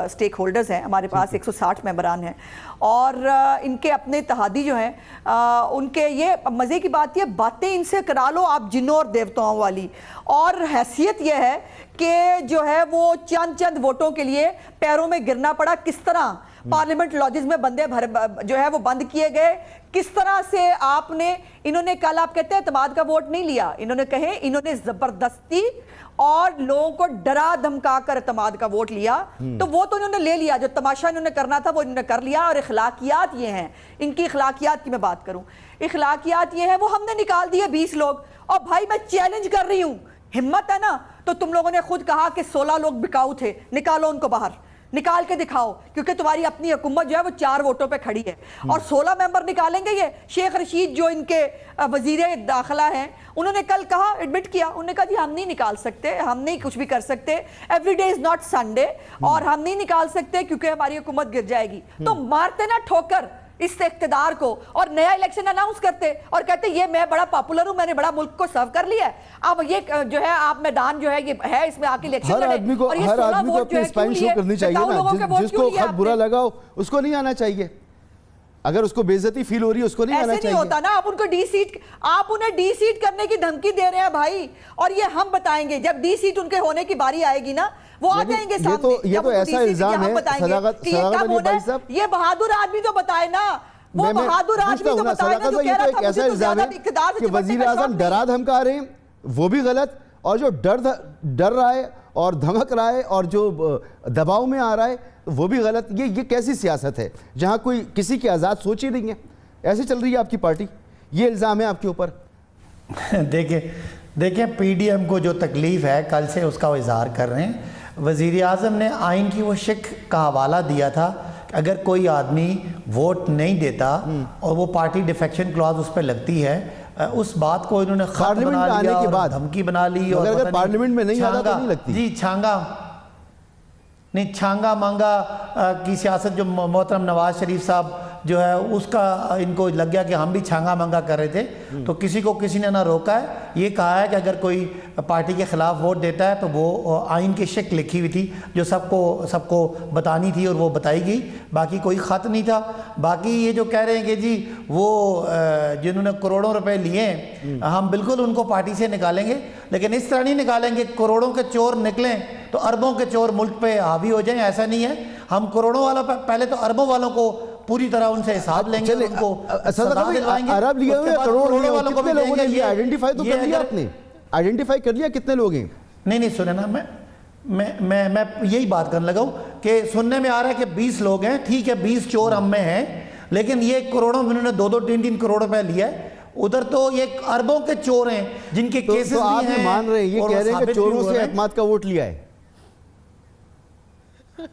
Speaker 2: سٹیک ہولڈرز ہیں، ہمارے پاس 160 ممبران ہیں، اور ان کے اپنے اتحادی جو ہیں ان کے یہ مزے کی بات یہ باتیں ان سے کرا لو آپ جنوں اور دیوتاؤں والی. اور حیثیت یہ ہے کہ جو ہے وہ چند ووٹوں کے لیے پیروں میں گرنا پڑا. کس طرح پارلیمنٹ لاجز میں بندے جو ہے وہ بند کیے گئے، کس طرح سے آپ نے، انہوں نے کل آپ کہتے ہیں اعتماد کا ووٹ نہیں لیا، انہوں نے زبردستی اور لوگوں کو ڈرا دھمکا کر اعتماد کا ووٹ لیا. تو وہ تو انہوں نے لے لیا، جو تماشا انہوں نے کرنا تھا وہ انہوں نے کر لیا. اور اخلاقیات یہ ہیں، ان کی اخلاقیات کی میں بات کروں، اخلاقیات یہ ہیں وہ ہم نے نکال دیے 20 لوگ. اور بھائی میں چیلنج کر رہی ہوں، ہمت ہے نا تو تم لوگوں نے خود کہا کہ 16 لوگ بکاؤ تھے، نکالو ان کو باہر، نکال کے دکھاؤ، کیونکہ تمہاری اپنی حکومت جو ہے وہ 4 ووٹوں پہ کھڑی ہے. اور 16 ممبر نکالیں گے. یہ شیخ رشید جو ان کے وزیر داخلہ ہیں، انہوں نے کل کہا، ایڈمٹ کیا، انہوں نے کہا جی ہم نہیں نکال سکتے، ہم نہیں کچھ بھی کر سکتے، every day is not Sunday, اور ہم نہیں نکال سکتے کیونکہ ہماری حکومت گر جائے گی. تو مارتے نا ٹھوکر اس اقتدار کو، اور نیا الیکشن اناؤنس کرتے اور کہتے یہ میں بڑا پاپولر ہوں، میں نے بڑا ملک کو سرو کر لیا ہے، اب یہ جو ہے آپ میدان جو ہے یہ ہے، اس میں آ کے الیکشن لڑے.
Speaker 1: ہر آدمی کو اپنی اسپائن شو کرنی چاہیے نا. جس کو خط برا لگا اس کو نہیں آنا چاہیے، اگر اس کو بے عزتی فیل ہو رہی ہے اس کو نہیں آنا چاہیے.
Speaker 2: ایسے نہیں ہوتا نا، آپ ان کو آپ انہیں ڈی سیٹ کرنے کی دھمکی دے رہے ہیں بھائی. اور یہ ہم بتائیں گے جب ڈی سیٹ ان کے ہونے کی باری آئے گی نا، وہ آ جائیں گے سامنے.
Speaker 1: یہ تو ایسا الزام ہے صداقت علی بھائی صاحب،
Speaker 2: یہ بہادر آدمی تو بتائے نا، وہ بہادر آدمی تو بتائے نا جو کہہ رہا تھا مجھے تو زیادہ اقتدار سے
Speaker 1: کہ وزیر اعظم ڈرا دھمکا رہے ہیں، وہ بھی غلط. اور جو ڈر رہا ہے اور دھمک رہا ہے اور جو دباؤ میں آ رہا ہے وہ بھی غلط. یہ کیسی سیاست ہے جہاں کوئی کسی کی آزاد سوچ ہی نہیں ہے؟ ایسے چل رہی ہے آپ کی پارٹی، یہ الزام ہے آپ کے اوپر.
Speaker 3: دیکھیں پی ڈی ایم کو جو تکلیف ہے کل سے اس کا وہ اظہار کر رہے ہیں. وزیر اعظم نے آئین کی وہ شق کا حوالہ دیا تھا کہ اگر کوئی آدمی ووٹ نہیں دیتا اور وہ پارٹی ڈیفیکشن کلاز اس پہ لگتی ہے، اس بات کو انہوں نے خط بنا لیا اور دھمکی بنا لی. اور
Speaker 1: اگر پارلیمنٹ میں نہیں آتا تو نہیں لگتی.
Speaker 3: جی چھانگا مانگا کی سیاست جو محترم نواز شریف صاحب جو ہے اس کا ان کو لگ گیا کہ ہم بھی چھانگا مانگا کر رہے تھے، تو کسی نے نہ روکا ہے. یہ کہا ہے کہ اگر کوئی پارٹی کے خلاف ووٹ دیتا ہے تو وہ آئین کی شک لکھی ہوئی تھی جو سب کو بتانی تھی اور وہ بتائی گئی، باقی کوئی خط نہیں تھا. باقی یہ جو کہہ رہے ہیں کہ جی وہ جنہوں نے کروڑوں روپے لیے ہم بالکل ان کو پارٹی سے نکالیں گے، لیکن اس طرح نہیں نکالیں گے کروڑوں کے چور نکلیں تو اربوں کے چور ملک پہ حاوی ہو جائیں. ایسا نہیں ہے، ہم کروڑوں والوں پہ پہلے تو اربوں والوں کو پوری طرح ان سے حساب لیں گے، ان کو سزا دلوائیں گے.
Speaker 1: عرب لیے ہوئے کروڑوں والوں کو بھی لوگوں نے یہ آئیڈینٹیفائی تو کر لیا، آپ نے آئیڈینٹیفائی کر لیا کتنے لوگ ہیں؟
Speaker 3: نہیں سنیں نا، میں یہی بات کرنے لگا ہوں کہ سننے میں آ رہا ہے کہ 20 لوگ ہیں. ٹھیک ہے 20 چور ہم میں ہیں، لیکن یہ کروڑوں میں انہوں نے 2-2 3-3 کروڑ روپے لیا ہے. ادھر تو یہ اربوں کے چور ہیں جن کے کیسز بھی ہیں.
Speaker 1: تو آپ مان رہے ہیں، یہ کہہ رہے ہیں کہ چوروں سے اعتماد کا ووٹ لیا ہے؟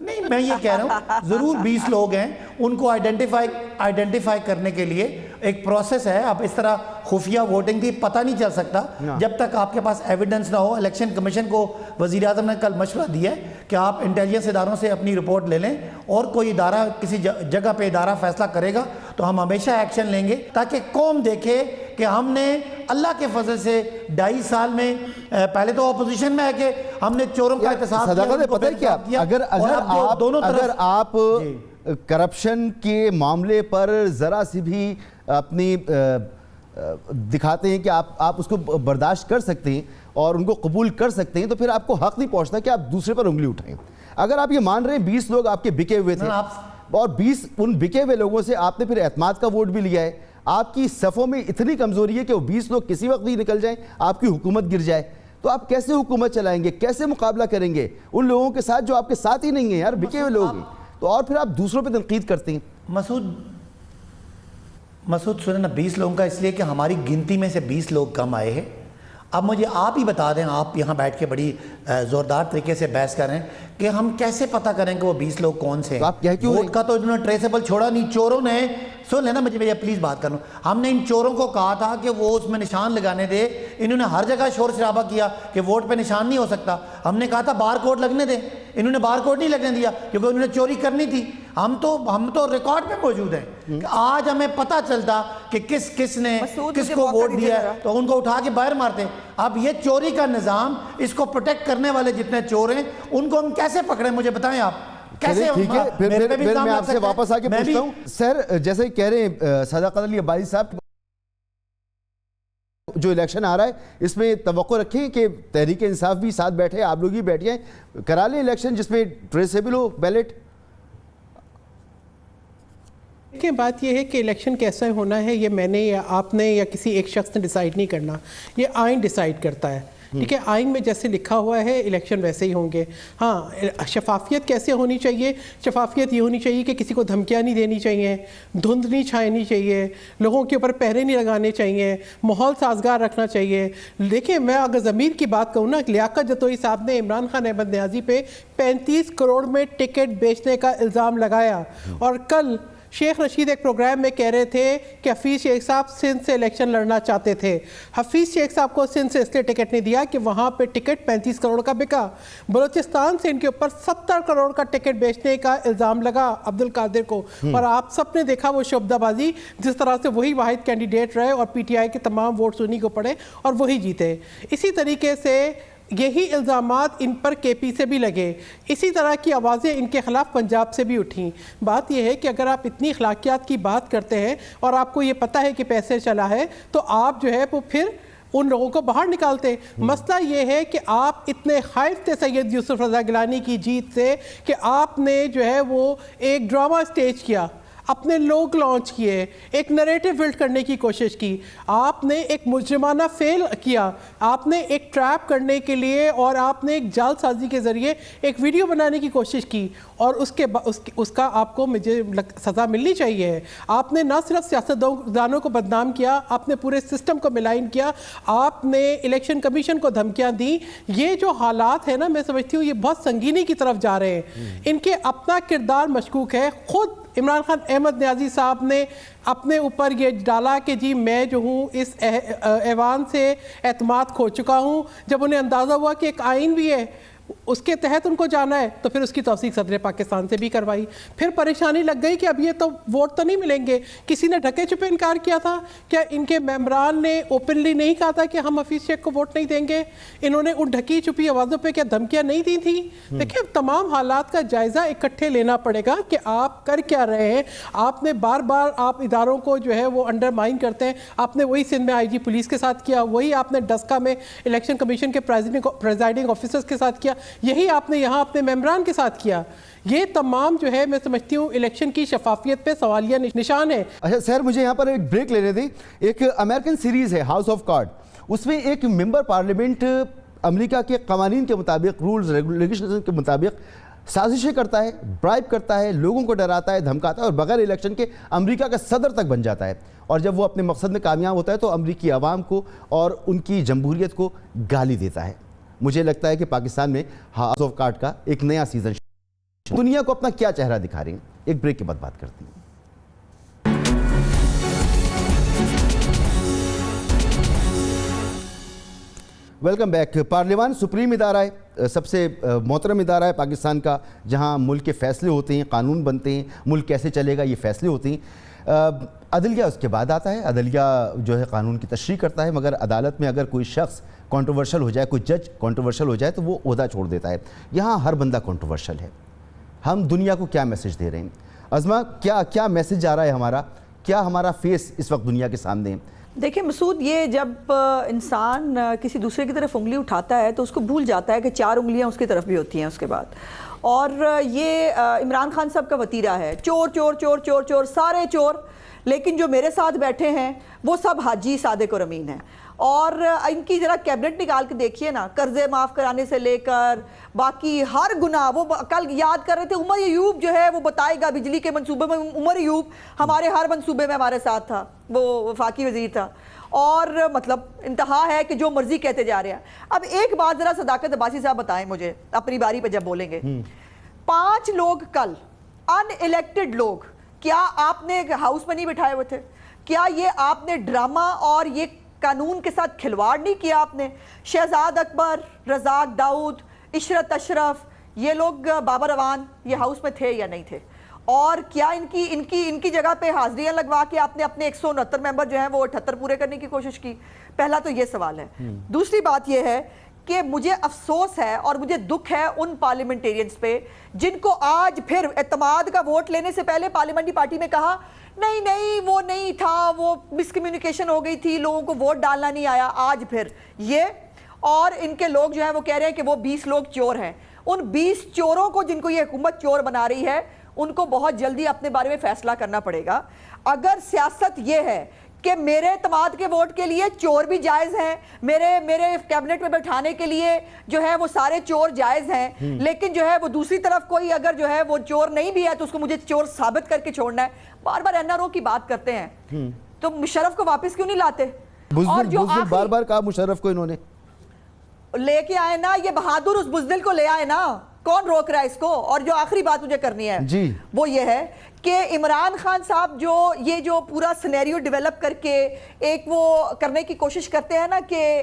Speaker 3: نہیں، میں یہ کہہ رہا ہوں ضرور 20 لوگ ہیں، ان کو آئیڈینٹیفائی کرنے کے لیے ایک پروسیس ہے. اب اس طرح خفیہ ووٹنگ تھی، پتہ نہیں چل سکتا جب تک آپ کے پاس ایویڈنس نہ ہو. الیکشن کمیشن کو وزیر اعظم نے کل مشورہ دیا ہے کہ آپ انٹیلیجنس اداروں سے اپنی رپورٹ لے لیں، اور کوئی ادارہ کسی جگہ پہ ادارہ فیصلہ کرے گا تو ہم ہمیشہ ایکشن لیں گے، تاکہ قوم دیکھے کہ ہم نے اللہ کے فضل سے 2.5 سال میں پہلے تو اپوزیشن میں ہے کہ ہم نے چوروں کا احتساب
Speaker 1: کیا. اگر آپ کرپشن کے معاملے پر ذرا سی بھی اپنی دکھاتے ہیں کہ آپ اس کو برداشت کر سکتے ہیں اور ان کو قبول کر سکتے ہیں، تو پھر آپ کو حق نہیں پہنچتا کہ آپ دوسرے پر انگلی اٹھائیں. اگر آپ یہ مان رہے ہیں 20 لوگ آپ کے بکے ہوئے تھے اور 20 ان بکے ہوئے لوگوں سے آپ نے پھر اعتماد کا ووٹ بھی لیا ہے، آپ کی صفوں میں اتنی کمزوری ہے کہ وہ 20 لوگ کسی وقت بھی نکل جائیں، آپ کی حکومت گر جائے، تو آپ کیسے حکومت چلائیں گے, کیسے مقابلہ کریں گے ان لوگوں کے ساتھ جو آپ کے ساتھ ہی نہیں ہیں یار, بکے ہوئے لوگ ہیں. تو اور پھر آپ دوسروں پہ تنقید کرتے ہیں.
Speaker 3: مسعود سنیں نا, 20 لوگوں کا اس لیے کہ ہماری گنتی میں سے 20 لوگ کم آئے ہیں. اب مجھے آپ ہی بتا دیں, آپ یہاں بیٹھ کے بڑی زوردار طریقے سے بحث کر رہے ہیں کہ ہم کیسے پتہ کریں کہ وہ 20 لوگ کون سے ہیں. ووٹ کا تو انہوں نے ٹریسیبل چھوڑا نہیں. چوروں نے, سن لینا مجھے پلیز بات کر لوں, ہم نے ان چوروں کو کہا تھا کہ وہ اس میں نشان لگانے دے. انہوں نے ہر جگہ شور شرابہ کیا کہ ووٹ پہ نشان نہیں ہو سکتا. ہم نے کہا تھا بار کوڈ لگنے دیں, انہوں نے بار کوڈ نہیں لگنے دیا کیونکہ انہوں نے چوری کرنی تھی. ہم تو ریکارڈ پہ موجود ہیں. آج ہمیں پتہ چلتا کہ کس نے کس کو ووٹ دیا ہے تو ان کو اٹھا کے باہر مارتے. اب یہ چوری کا نظام, اس کو پروٹیکٹ کرنے والے جتنے چور ہیں ان کو ہم کیسے پکڑیں, مجھے بتائیں آپ کیسے.
Speaker 1: ٹھیک ہے, پھر میں آپ سے واپس آ کے پوچھتا ہوں. سر جیسے کہہ رہے ہیں صادق علی عباسی صاحب, جو الیکشن آ رہا ہے اس میں توقع رکھیں کہ تحریک انصاف بھی ساتھ بیٹھے, آپ لوگ بھی بیٹھے ہیں, کرا لیں الیکشن جس میں ٹریسیبل ہو بیلٹ.
Speaker 4: کہ بات یہ ہے کہ الیکشن کیسا ہونا ہے یہ میں نے یا آپ نے یا کسی ایک شخص نے ڈیسائیڈ نہیں کرنا, یہ آئین ڈیسائیڈ کرتا ہے. ٹھیک ہے, آئین میں جیسے لکھا ہوا ہے الیکشن ویسے ہی ہوں گے. ہاں, شفافیت کیسے ہونی چاہیے؟ شفافیت یہ ہونی چاہیے کہ کسی کو دھمکیاں نہیں دینی چاہیے, دھند نہیں چھائنی چاہیے, لوگوں کے اوپر پہرے نہیں لگانے چاہیے, ماحول سازگار رکھنا چاہیے. دیکھیں میں اگر ضمیر کی بات کہوں نا, لیاقت جتوئی صاحب نے عمران خان احمد نیازی پہ 35 کروڑ میں ٹکٹ بیچنے کا الزام لگایا, اور کل شیخ رشید ایک پروگرام میں کہہ رہے تھے کہ حفیظ شیخ صاحب سندھ سے الیکشن لڑنا چاہتے تھے. حفیظ شیخ صاحب کو سندھ سے اس لیے ٹکٹ نہیں دیا کہ وہاں پہ ٹکٹ 35 کروڑ کا بکا. بلوچستان سے ان کے اوپر 70 کروڑ کا ٹکٹ بیچنے کا الزام لگا عبد القادر کو, اور آپ سب نے دیکھا وہ شعبدہ بازی جس طرح سے وہی واحد کینڈیڈیٹ رہے اور پی ٹی آئی کے تمام ووٹس انہی کو پڑے اور وہی جیتے. اسی طریقے سے یہی الزامات ان پر کے پی سے بھی لگے, اسی طرح کی آوازیں ان کے خلاف پنجاب سے بھی اٹھیں. بات یہ ہے کہ اگر آپ اتنی اخلاقیات کی بات کرتے ہیں اور آپ کو یہ پتہ ہے کہ پیسے چلا ہے تو آپ جو ہے وہ پھر ان لوگوں کو باہر نکالتے. مسئلہ یہ ہے کہ آپ اتنے خائف تھے سید یوسف رضا گیلانی کی جیت سے کہ آپ نے جو ہے وہ ایک ڈرامہ سٹیج کیا, اپنے لوگ لانچ کیے, ایک نریٹو بلڈ کرنے کی کوشش کی, آپ نے ایک مجرمانہ فیل کیا, آپ نے ایک ٹریپ کرنے کے لیے اور آپ نے ایک جال سازی کے ذریعے ایک ویڈیو بنانے کی کوشش کی, اور اس کا آپ کو مجھے سزا ملنی چاہیے. آپ نے نہ صرف سیاستدانوں کو بدنام کیا, آپ نے پورے سسٹم کو ملائن کیا, آپ نے الیکشن کمیشن کو دھمکیاں دی. یہ جو حالات ہیں نا, میں سمجھتی ہوں یہ بہت سنگینی کی طرف جا رہے ہیں. ان کے اپنا کردار مشکوک ہے. خود عمران خان احمد نیازی صاحب نے اپنے اوپر یہ ڈالا کہ جی میں جو ہوں اس ایوان سے اعتماد کھو چکا ہوں. جب انہیں اندازہ ہوا کہ ایک آئین بھی ہے اس کے تحت ان کو جانا ہے تو پھر اس کی توثیق صدر پاکستان سے بھی کروائی. پھر پریشانی لگ گئی کہ اب یہ تو ووٹ تو نہیں ملیں گے. کسی نے ڈھکے چھپے انکار کیا تھا کیا ان کے ممبران نے اوپنلی نہیں کہا تھا کہ ہم حفیظ شیخ کو ووٹ نہیں دیں گے؟ انہوں نے ان ڈھکی چھپی آوازوں پہ کیا دھمکیاں نہیں دی تھیں؟ دیکھیں تمام حالات کا جائزہ اکٹھے لینا پڑے گا کہ آپ کر کیا رہے ہیں. آپ نے بار بار آپ اداروں کو جو ہے وہ انڈرمائن کرتے ہیں. آپ نے وہی سندھ میں آئی جی پولیس کے ساتھ کیا, وہی آپ نے ڈسکا میں الیکشن کمیشن کے پریزائڈنگ آفیسرز کے ساتھ کیا, یہی آپ نے یہاں اپنے ممبران کے ساتھ کیا. یہ تمام جو ہے میں سمجھتی ہوں الیکشن کی شفافیت پہ سوالیہ نشان ہے.
Speaker 1: اچھا سر, مجھے یہاں پر ایک بریک لینے دیں. ایک امریکن سیریز ہے ہاؤس آف کارڈ, اس میں ایک ممبر پارلیمنٹ امریکہ کے قوانین کے مطابق, رولز ریگولیشن کے مطابق سازشیں کرتا ہے, برائب کرتا ہے, لوگوں کو ڈراتا ہے, دھمکاتا ہے اور بغیر الیکشن کے امریکہ کا صدر تک بن جاتا ہے. اور جب وہ اپنے مقصد میں کامیاب ہوتا ہے تو امریکی عوام کو اور ان کی جمہوریت کو گالی دیتا ہے. مجھے لگتا ہے کہ پاکستان میں ہاؤس آف کارڈ کا ایک نیا سیزن دنیا کو اپنا کیا چہرہ دکھا رہے ہیں. ایک بریک کے بعد بات کرتے ہیں. Welcome back. پارلیمان سپریم ادارہ ہے, سب سے محترم ادارہ ہے پاکستان کا, جہاں ملک کے فیصلے ہوتے ہیں, قانون بنتے ہیں, ملک کیسے چلے گا یہ فیصلے ہوتے ہیں. عدلیہ اس کے بعد آتا ہے. عدلیہ جو ہے قانون کی تشریح کرتا ہے, مگر عدالت میں اگر کوئی شخص کنٹروورشل ہو جائے, کوئی جج کنٹروورشل ہو جائے تو وہ عہدہ چھوڑ دیتا ہے. یہاں ہر بندہ کنٹروورشل ہے. ہم دنیا کو کیا میسج دے رہے ہیں؟ عظمہ, کیا میسج آ رہا ہے ہمارا, کیا ہمارا فیس اس وقت دنیا کے سامنے ہے؟
Speaker 2: دیکھیں مسعود, یہ جب انسان کسی دوسرے کی طرف انگلی اٹھاتا ہے تو اس کو بھول جاتا ہے کہ 4 انگلیاں اس کی طرف بھی ہوتی ہیں اس کے بعد. اور یہ عمران خان صاحب کا وتیرہ ہے, چور چور چور چور چور, سارے چور, لیکن جو میرے ساتھ بیٹھے ہیں وہ سب حاجی صادق اور امین ہیں. اور ان کی ذرا کیبنٹ نکال کے دیکھیے نا, قرضے معاف کرانے سے لے کر باقی ہر گناہ. وہ کل یاد کر رہے تھے عمر ایوب جو ہے وہ بتائے گا بجلی کے منصوبے میں, عمر ایوب ہمارے ہر منصوبے میں ہمارے ساتھ تھا, وہ وفاقی وزیر تھا. اور مطلب انتہا ہے کہ جو مرضی کہتے جا رہے ہیں. اب ایک بات ذرا صداقت عباسی صاحب بتائیں مجھے اپنی باری پہ جب بولیں گے, 5 لوگ کل ان الیکٹڈ لوگ, کیا آپ نے ہاؤس میں نہیں بٹھائے ہوئے تھے؟ کیا یہ آپ نے ڈرامہ اور یہ قانون کے ساتھ کھلواڑ نہیں کیا آپ نے؟ شہزاد اکبر, رزاق داؤد, عشرت اشرف, یہ لوگ بابر اوان یہ ہاؤس میں تھے یا نہیں تھے؟ اور کیا ان کی جگہ پہ حاضریاں لگوا کے آپ نے اپنے 169 ممبر جو ہیں وہ 78 پورے کرنے کی کوشش کی؟ پہلا تو یہ سوال ہے. دوسری بات یہ ہے کہ مجھے افسوس ہے اور مجھے دکھ ہے ان پارلیمنٹیرینز پہ جن کو آج پھر اعتماد کا ووٹ لینے سے پہلے پارلیمنٹری پارٹی میں کہا نہیں وہ نہیں تھا, وہ مس کمیونیکیشن ہو گئی تھی, لوگوں کو ووٹ ڈالنا نہیں آیا. آج پھر یہ اور ان کے لوگ جو ہیں وہ کہہ رہے ہیں کہ وہ 20 لوگ چور ہیں. ان 20 چوروں کو جن کو یہ حکومت چور بنا رہی ہے ان کو بہت جلدی اپنے بارے میں فیصلہ کرنا پڑے گا. اگر سیاست یہ ہے کہ میرے اعتماد کے ووٹ کے لیے چور بھی جائز ہیں, میرے کیبنٹ میں بیٹھانے کے لیے جو ہے وہ سارے چور جائز ہیں, لیکن جو ہے وہ دوسری طرف کوئی اگر جو ہے وہ چور نہیں بھی ہے تو اس کو مجھے چور ثابت کر کے چھوڑنا ہے. بار بار NRO کی بات کرتے ہیں تو مشرف کو واپس کیوں نہیں لاتے؟ اور جو
Speaker 1: بار بار کہا مشرف کو انہوں نے
Speaker 2: لے کے آئے نا, یہ بہادر اس بزدل کو لے آئے نا, کون روک رہا ہے اس کو؟ اور جو آخری بات مجھے کرنی ہے وہ یہ ہے کہ عمران خان صاحب جو پورا سینیریو ڈیولپ کر کے ایک وہ کرنے کی کوشش کرتے ہیں نا کہ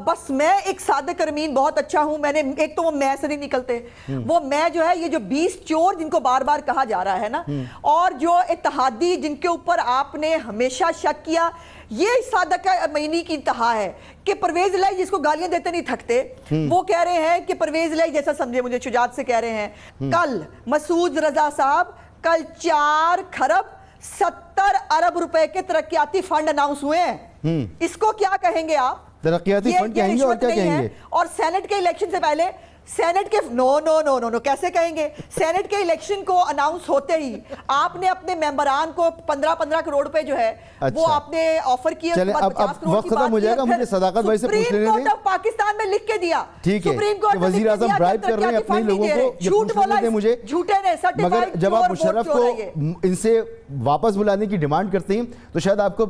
Speaker 2: بس میں ایک صادق امین بہت اچھا ہوں, میں نے ایک تو وہ میں سے نہیں نکلتے, وہ میں جو ہے یہ جو 20 چور جن کو بار بار کہا جا رہا ہے نا, اور جو اتحادی جن کے اوپر آپ نے ہمیشہ شک کیا, یہ صادق امینی کی انتہا ہے کہ پرویز الہی جس کو گالیاں دیتے نہیں تھکتے, وہ کہہ رہے ہیں کہ پرویز الہی جیسا سمجھے, مجھے شجاعت سے کہہ رہے ہیں کل مسعود رضا صاحب کل 4 کھرب 70 ارب روپے کے ترقیاتی فنڈ اناؤنس ہوئے ہیں. اس کو کیا کہیں گے آپ؟
Speaker 1: ترقیاتی فنڈ کہیں گے اور کیا کہیں گے؟
Speaker 2: اور سینٹ کے الیکشن سے پہلے سینٹ کے نو کیسے کہیں گے؟ سینٹ کے الیکشن کو اناؤنس ہوتے ہی آپ نے اپنے ممبران کو 15 کروڑ روپے جو ہے وہ آپ نے آفر کیے.
Speaker 1: چلیں اب وقت ختم ہو جائے گا, مجھے صداقت بھائی سے پوچھ لینے دیں.
Speaker 2: پاکستان میں لکھ کے دیا,
Speaker 1: ٹھیک ہے کہ وزیر اعظم برائب کر رہے ہیں اپنے لوگوں کو, یہ پوچھ لینے دیں مجھے. مگر جب آپ مشرف کو ان سے واپس بلانے کی ڈیمانڈ کرتے ہیں تو شاید آپ کو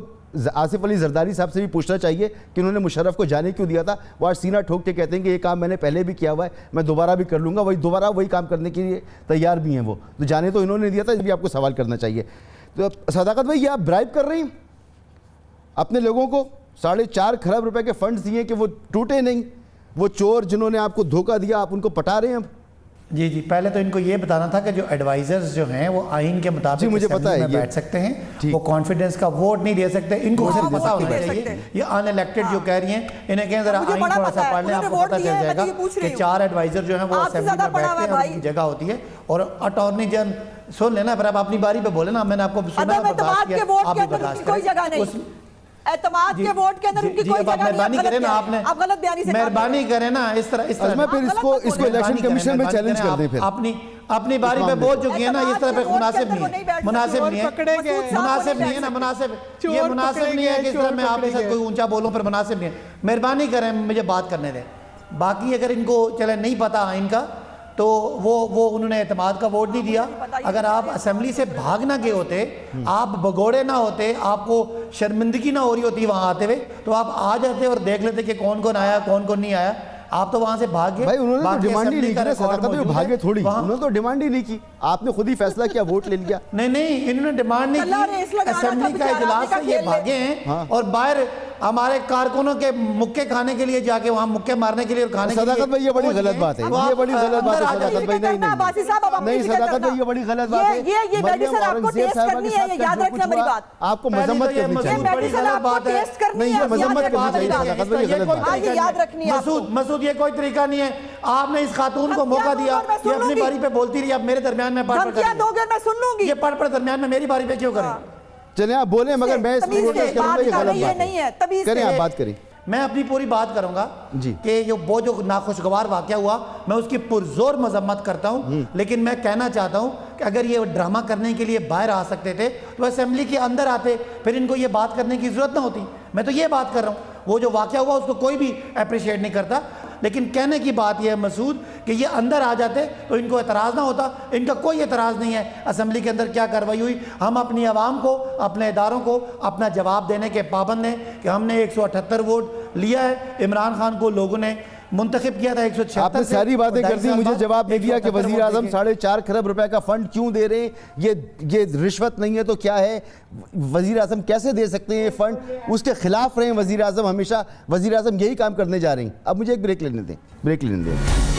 Speaker 1: آصف علی زرداری صاحب سے بھی پوچھنا چاہیے کہ انہوں نے مشرف کو جانے کیوں دیا تھا. وہ آج سینہ ٹھوک کے کہتے ہیں کہ یہ کام میں نے پہلے بھی کیا ہوا ہے, میں دوبارہ بھی کر لوں گا, وہی کام کرنے کے لیے تیار بھی ہیں وہ, تو جانے تو انہوں نے دیا تھا, اس بھی آپ کو سوال کرنا چاہیے. تو صداقت بھائی یہ آپ برائب کر رہی ہیں اپنے لوگوں کو, 4.5 کھرب روپے کے فنڈز دیے کہ وہ ٹوٹے نہیں, وہ چور جنہوں نے آپ کو دھوکہ دیا آپ ان کو پٹا رہے ہیں اب.
Speaker 3: جی پہلے تو ان کو یہ بتانا تھا کہ جو ایڈوائزرز جو ہیں وہ آئین کے مطابق
Speaker 1: مجھے پتہ ہے
Speaker 3: بیٹھ سکتے ہیں, وہ کانفیڈنس کا ووٹ نہیں دے سکتے. ان کو صرف پتہ ہونا چاہیے یہ ان الیکٹڈ جو کہہ رہی ہیں, انہیں کہیں ذرا آئین تھوڑا سا پڑھ لیں, آپ کو پتہ چل جائے گا کہ 4 ایڈوائزر جو ہیں وہ اسمبلی میں بیٹھتے ہیں, ان کی جگہ ہوتی ہے. اور اٹارنی جنرل سن لینا, پھر آپ اپنی باری پہ بولے نا, میں نے آپ کو سنا برداشت کیا, آپ بھی برداشت کریں.
Speaker 2: اعتماد کے ووٹ کے اندر ان کی کوئی جگہ نہیں.
Speaker 3: مہربانی کریں نا, آپ نے
Speaker 2: غلط بیانی سے
Speaker 3: مہربانی کریں نا, اس طرح
Speaker 1: میں پھر اس کو الیکشن کمیشن میں چیلنج کر دیں. پھر
Speaker 3: اپنی باری پہ بول چکی ہے نا, اس طرح پہ مناسب نہیں ہے, مناسب نہیں ہے نا, یہ مناسب نہیں ہے کہ اس طرح میں آپ کے ساتھ کوئی اونچا بولوں, پھر مناسب نہیں ہے. مہربانی کریں مجھے بات کرنے دیں. باقی اگر ان کو چلے نہیں پتا آئین کا تو وہ انہوں نے اعتماد کا ووٹ نہیں دیا. اگر آپ اسمبلی سے بھاگ نہ گئے ہوتے, آپ بگوڑے نہ ہوتے, آپ کو شرمندگی نہ ہو رہی ہوتی وہاں آتے ہوئے, تو آپ آ جاتے اور دیکھ لیتے کہ کون کون آیا کون کون نہیں آیا. آپ تو وہاں سے بھاگ گئے.
Speaker 1: بھائی انہوں نے تو ڈیمانڈ ہی نہیں کی, صداقت میں بھاگے تھوڑی, انہوں نے تو ڈیمانڈ ہی نہیں کی, آپ نے خود ہی فیصلہ کیا, ووٹ لے لیا.
Speaker 3: نہیں انہوں نے ڈیمانڈ نہیں کی, اسمبلی کا اجلاس سے یہ بھاگے ہیں اور باہر ہمارے کارکنوں کے مکے کھانے کے لیے جا کے وہاں مکے مارنے کے لیے اور کھانے کے لیے.
Speaker 1: صداقت بھائی یہ بڑی غلط بات ہے, یہ بڑی غلط بات ہے صداقت بھائی. نہیں صداقت بھائی یہ بڑی غلط بات ہے. مریم اورنگزیب صاحبہ کے ساتھ جو کچھ ہوا آپ کو مذمت کرنی چاہیے. نہیں یہ مذمت کرنی چاہیے صداقت بھائی, یہ غلط بات ہے.
Speaker 3: مسعود یہ کوئی طریقہ نہیں ہے, آپ نے اس خاتون کو موقع دیا, یہ اپنی باری پہ بولتی رہی, آپ میرے درمیان میں پڑھ یہ پڑھ درمیان میں میری باری پہ کیوں کریں.
Speaker 1: چلیں آپ بولیں, مگر میں اس پروٹیسٹ کروں گا, یہ غلط بات ہے. کریں آپ بات کریں.
Speaker 3: میں اپنی پوری بات کروں گا کہ وہ جو ناخوشگوار واقعہ ہوا میں اس کی پرزور مذمت کرتا ہوں, لیکن میں کہنا چاہتا ہوں کہ اگر یہ ڈرامہ کرنے کے لیے باہر آ سکتے تھے تو اسمبلی کے اندر آتے، پھر ان کو یہ بات کرنے کی ضرورت نہ ہوتی. میں تو یہ بات کر رہا ہوں. وہ جو واقعہ ہوا اس کو کوئی بھی اپریشیٹ نہیں کرتا، لیکن کہنے کی بات یہ ہے مسعود کہ یہ اندر آ جاتے تو ان کو اعتراض نہ ہوتا. ان کا کوئی اعتراض نہیں ہے اسمبلی کے اندر کیا کارروائی ہوئی. ہم اپنی عوام کو، اپنے اداروں کو اپنا جواب دینے کے پابند ہیں کہ ہم نے 178 ووٹ لیا ہے. عمران خان کو لوگوں نے منتخب کیا تھا 176.
Speaker 1: آپ نے ساری باتیں کر دی، مجھے جواب نہیں دیا کہ وزیر اعظم 4.5 کھرب روپے کا فنڈ کیوں دے رہے ہیں. یہ رشوت نہیں ہے تو کیا ہے؟ وزیر اعظم کیسے دے سکتے ہیں یہ فنڈ؟ اس کے خلاف رہے ہیں وزیر اعظم ہمیشہ. وزیر اعظم یہی کام کرنے جا رہے ہیں. اب مجھے ایک بریک لینے دیں.